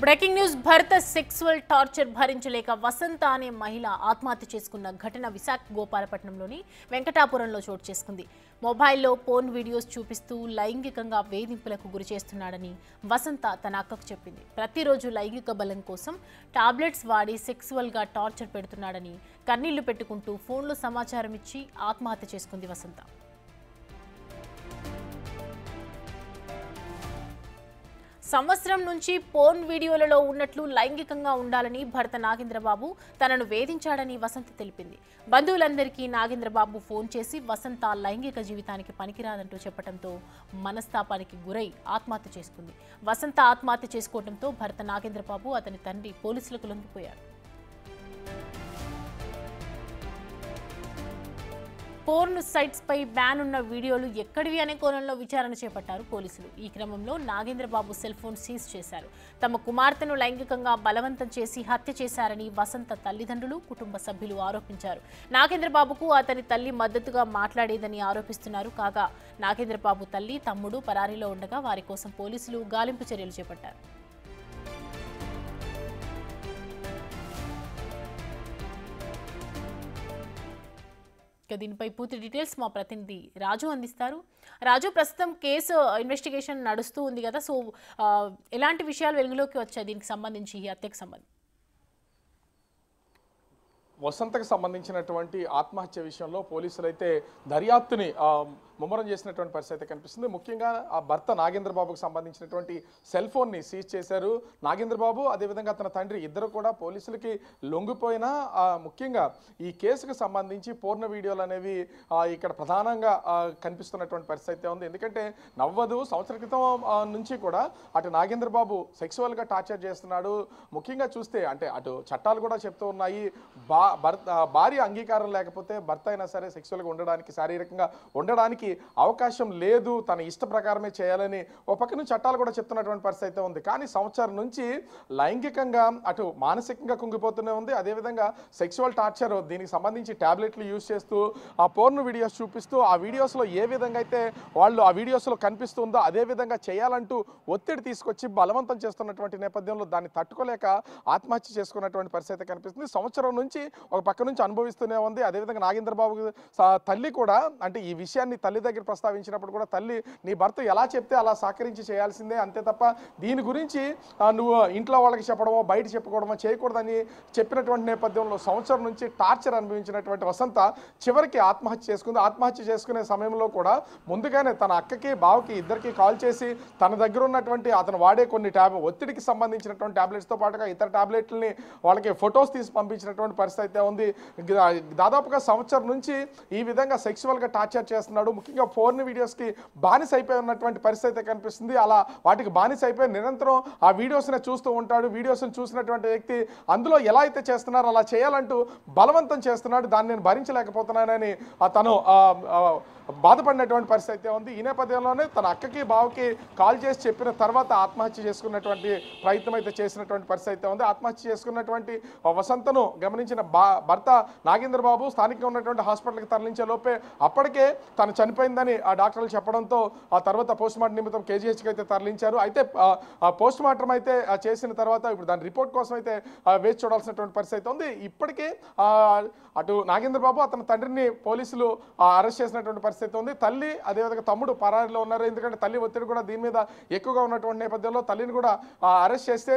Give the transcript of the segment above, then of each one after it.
Breaking news భర్త sexual torture భరించలేక వసంత అనే మహిళ ఆత్మహత్య చేసుకున్న ఘటన విశాఖ గోపాలపట్నంలోని వెంకటాపురంలో చోటు చేసుకుంది. మొబైల్లో పోర్న్ వీడియోస్ చూపిస్తూ లైంగికంగా వేధింపులకు గురి చేస్తున్నాడని వసంత తన అక్కకు చెప్పింది. ప్రతిరోజు లైంగిక బలం కోసం టాబ్లెట్స్ వాడి సెక్సువల్గా టార్చర్ పెడుతున్నాడని కన్నీళ్లు పెట్టుకుంటూ ఫోన్లో సమాచారం ఇచ్చి ఆత్మహత్య చేసుకుంది వసంత. సంవత్సరం నుంచి పోర్న్ వీడియోలలో ఉన్నట్లు లైంగికంగా ఉండాలని భర్త నాగేంద్రబాబు తనను వేధించాడని వసంత తెలిపింది. బంధువులందరికీ నాగేంద్రబాబు ఫోన్ చేసి వసంత లైంగిక జీవితానికి పనికిరాదంటూ చెప్పడంతో మనస్తాపానికి గురై ఆత్మహత్య చేసుకుంది. వసంత ఆత్మహత్య చేసుకోవడంతో భర్త నాగేంద్రబాబు అతని తండ్రి పోలీసులకు లొంగిపోయారు. పోర్న్ సైట్స్ పై బ్యాన్ ఉన్న వీడియోలు ఎక్కడివి అనే కోణంలో విచారణ చేపట్టారు పోలీసులు. ఈ క్రమంలో నాగేంద్రబాబు సెల్ ఫోన్ సీజ్ చేశారు. తమ కుమార్తెను లైంగికంగా బలవంతం చేసి హత్య చేశారని వసంత తల్లిదండ్రులు, కుటుంబ సభ్యులు ఆరోపించారు. నాగేంద్రబాబుకు అతని తల్లి మద్దతుగా మాట్లాడేదని ఆరోపిస్తున్నారు. కాగా నాగేంద్రబాబు తల్లి, తమ్ముడు పరారీలో ఉండగా వారి కోసం పోలీసులు గాలింపు చర్యలు చేపట్టారు. దీనిపై పూర్తి డీటెయిల్స్ మా ప్రతినిధి రాజు అందిస్తారు. రాజు, ప్రస్తుతం కేసు ఇన్వెస్టిగేషన్ నడుస్తూ ఉంది కదా, సో ఎలాంటి విషయాలు వెలుగులోకి వచ్చాయి దీనికి సంబంధించి, ఈ హత్యకు సంబంధించి? వసంతకు సంబంధించినటువంటి ఆత్మహత్య విషయంలో పోలీసులు అయితే దర్యాప్తుని ముమ్మరం చేసినటువంటి పరిస్థితి కనిపిస్తుంది. ముఖ్యంగా ఆ భర్త నాగేంద్రబాబుకు సంబంధించినటువంటి సెల్ ఫోన్ని సీజ్ చేశారు. నాగేంద్రబాబు అదేవిధంగా తన తండ్రి ఇద్దరు కూడా పోలీసులకి లొంగిపోయినా ముఖ్యంగా ఈ కేసుకు సంబంధించి పూర్ణ వీడియోలు అనేవి ఇక్కడ ప్రధానంగా కనిపిస్తున్నటువంటి పరిస్థితి ఉంది. ఎందుకంటే నవ్వదు సంవత్సర క్రితం నుంచి కూడా అటు నాగేంద్రబాబు సెక్సువల్గా టార్చర్ చేస్తున్నాడు. ముఖ్యంగా చూస్తే అంటే అటు చట్టాలు కూడా చెప్తూ ఉన్నాయి, భార్య అంగీకారం లేకపోతే భర్త అయినా సరే సెక్సువల్గా ఉండడానికి, శారీరకంగా ఉండడానికి అవకాశం లేదు, తన ఇష్ట ప్రకారమే చేయాలని ఒక పక్క నుంచి చట్టాలు కూడా చెప్తున్నటువంటి పరిస్థితి అయితే ఉంది. కానీ సంవత్సరం నుంచి లైంగికంగా అటు మానసికంగా కుంగిపోతూనే ఉంది. అదేవిధంగా సెక్సువల్ టార్చర్, దీనికి సంబంధించి ట్యాబ్లెట్లు యూజ్ చేస్తూ ఆ పోర్న్ వీడియోస్ చూపిస్తూ ఆ వీడియోస్లో ఏ విధంగా అయితే వాళ్ళు ఆ వీడియోస్లో కనిపిస్తుందో అదే విధంగా చేయాలంటూ ఒత్తిడి తీసుకొచ్చి బలవంతం చేస్తున్నటువంటి నేపథ్యంలో దాన్ని తట్టుకోలేక ఆత్మహత్య చేసుకున్నటువంటి పరిస్థితి కనిపిస్తుంది. సంవత్సరం నుంచి ఒక పక్క నుంచి అనుభవిస్తూనే ఉంది. అదేవిధంగా నాగేంద్రబాబు తల్లి కూడా అంటే ఈ విషయాన్ని తల్లి దగ్గర ప్రస్తావించినప్పుడు కూడా తల్లి, నీ భర్త ఎలా చెప్తే అలా సహకరించి చేయాల్సిందే, అంతే తప్ప దీని గురించి నువ్వు ఇంట్లో వాళ్ళకి చెప్పడమో బయట చెప్పుకోవడమో చేయకూడదని చెప్పినటువంటి నేపథ్యంలో సంవత్సరం నుంచి టార్చర్ అనుభవించినటువంటి వసంత చివరికి ఆత్మహత్య చేసుకుంది. ఆత్మహత్య చేసుకునే సమయంలో కూడా ముందుగానే తన అక్కకి, బావకి ఇద్దరికి కాల్ చేసి తన దగ్గర ఉన్నటువంటి అతను వాడే కొన్ని ఒత్తిడికి సంబంధించినటువంటి ట్యాబ్లెట్స్తో పాటుగా ఇతర ట్యాబ్లెట్లని వాళ్ళకి ఫొటోస్ తీసి పంపించినటువంటి పరిస్థితి అయితే ఉంది. దాదాపుగా సంవత్సరం నుంచి ఈ విధంగా సెక్సువల్గా టార్చర్ చేస్తున్నాడు. ముఖ్యంగా పోర్న్ వీడియోస్కి బానిస అయిపోయి ఉన్నటువంటి పరిస్థితి కనిపిస్తుంది. అలా వాటికి బానిస అయిపోయి నిరంతరం ఆ వీడియోస్ని చూస్తూ ఉంటాడు. వీడియోస్ని చూసినటువంటి వ్యక్తి అందులో ఎలా అయితే చేస్తున్నారో అలా చేయాలంటూ బలవంతం చేస్తున్నాడు. దాన్ని నేను భరించలేకపోతున్నానని తను బాధపడినటువంటి పరిస్థితి ఉంది. ఈ నేపథ్యంలోనే తన అక్కకి, బావకి కాల్ చేసి చెప్పిన తర్వాత ఆత్మహత్య చేసుకున్నటువంటి ప్రయత్నం అయితే చేసినటువంటి పరిస్థితి ఉంది. ఆత్మహత్య చేసుకున్నటువంటి వసంతను గమనించిన భర్త నాగేంద్రబాబు స్థానికంగా ఉన్నటువంటి హాస్పిటల్కి తరలించే లోపే అప్పటికే తను చనిపోయిందని ఆ డాక్టర్లు చెప్పడంతో ఆ తర్వాత పోస్ట్మార్టం నిమిత్తం కేజీహెచ్కి అయితే తరలించారు. అయితే పోస్ట్మార్టం అయితే చేసిన తర్వాత ఇప్పుడు దాని రిపోర్ట్ కోసం అయితే వేచి చూడాల్సినటువంటి పరిస్థితి ఉంది. ఇప్పటికే అటు నాగేంద్రబాబు అతని తండ్రిని పోలీసులు అరెస్ట్ చేసినటువంటి పరిస్థితి ఉంది. తల్లి అదేవిధంగా తమ్ముడు పరారీలో ఉన్నారు. ఎందుకంటే తల్లి ఒత్తిడి కూడా దీని మీద ఎక్కువగా ఉన్నటువంటి నేపథ్యంలో తల్లిని కూడా అరెస్ట్ చేస్తే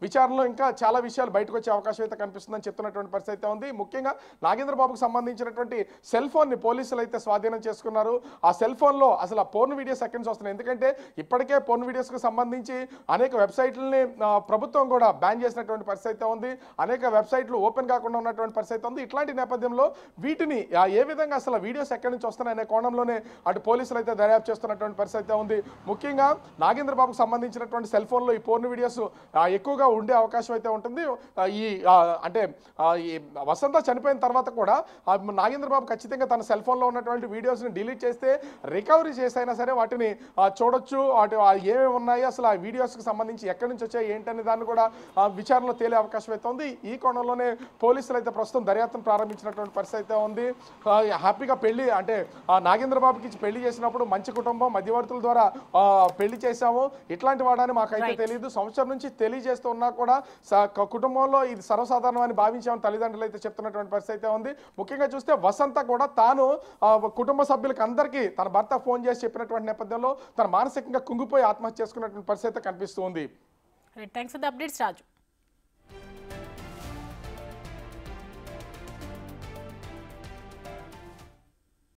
విచారణలో ఇంకా చాలా విషయాలు బయటకు వచ్చే అవకాశం అయితే కనిపిస్తుందని చెప్తున్నటువంటి పరిస్థితి ఉంది. ముఖ్యంగా నాగేంద్రబాబుకు సంబంధించినటువంటి సెల్ ఫోన్ని పోలీసులు అయితే స్వాధీనం చేసుకున్నారు. ఆ సెల్ ఫోన్లో అసలు పోర్న్ వీడియోస్ ఎక్కడి నుంచి వస్తున్నాయి, ఎందుకంటే ఇప్పటికే పోర్న్ వీడియోస్కి సంబంధించి అనేక వెబ్సైట్లని ప్రభుత్వం కూడా బ్యాన్ చేసినటువంటి పరిస్థితి ఉంది. అనేక వెబ్సైట్లు ఓపెన్ కాకుండా ఉన్నటువంటి పరిస్థితి ఉంది. ఇట్లాంటి నేపథ్యంలో వీటిని ఏ విధంగా అసలు వీడియోస్ ఎక్కడి నుంచి వస్తున్నాయనే కోణంలోనే అటు పోలీసులు అయితే దర్యాప్తు చేస్తున్నటువంటి పరిస్థితి ఉంది. ముఖ్యంగా నాగేంద్రబాబుకు సంబంధించినటువంటి సెల్ ఫోన్లో ఈ పోర్న్ వీడియోస్ ఎక్కువగా ఉండే అవకాశం అయితే ఉంటుంది. ఈ అంటే ఈ వసంత చనిపోయిన తర్వాత కూడా నాగేంద్రబాబు ఖచ్చితంగా తన సెల్ ఫోన్లో ఉన్నటువంటి వీడియోస్ని డిలీట్ చేస్తే రికవరీ చేసైనా సరే వాటిని చూడొచ్చు. వాటి ఏమేమి ఉన్నాయి, అసలు ఆ వీడియోస్కి సంబంధించి ఎక్కడి నుంచి వచ్చాయి ఏంటనే దాన్ని కూడా విచారణలో తేలే అవకాశం అయితే ఉంది. ఈ కోణంలోనే పోలీసులు అయితే ప్రస్తుతం దర్యాప్తును ప్రారంభించినటువంటి పరిస్థితి అయితే ఉంది. హ్యాపీగా పెళ్లి అంటే నాగేంద్ర బాబుకి ఇచ్చి పెళ్లి చేసినప్పుడు మంచి కుటుంబం మధ్యవర్తుల ద్వారా పెళ్లి చేశాము, ఇట్లాంటి వాడని మాకైతే తెలియదు, సంవత్సరం నుంచి తెలియజేస్తూ ఉన్నా కూడా కుటుంబంలో ఇది సర్వసాధారణమని భావించామని తల్లిదండ్రులు అయితే చెప్తున్నటువంటి పరిస్థితి అయితే ఉంది. ముఖ్యంగా చూస్తే వసంత కూడా తాను కుటుంబ సభ్యులకు అందరికీ తన భర్త ఫోన్ చేసి చెప్పినటువంటి నేపథ్యంలో తన మానసికంగా కుంగిపోయి ఆత్మహత్య చేసుకున్నటువంటి పరిస్థితి కనిపిస్తూ ఉంది. Thanks for the updates Raju.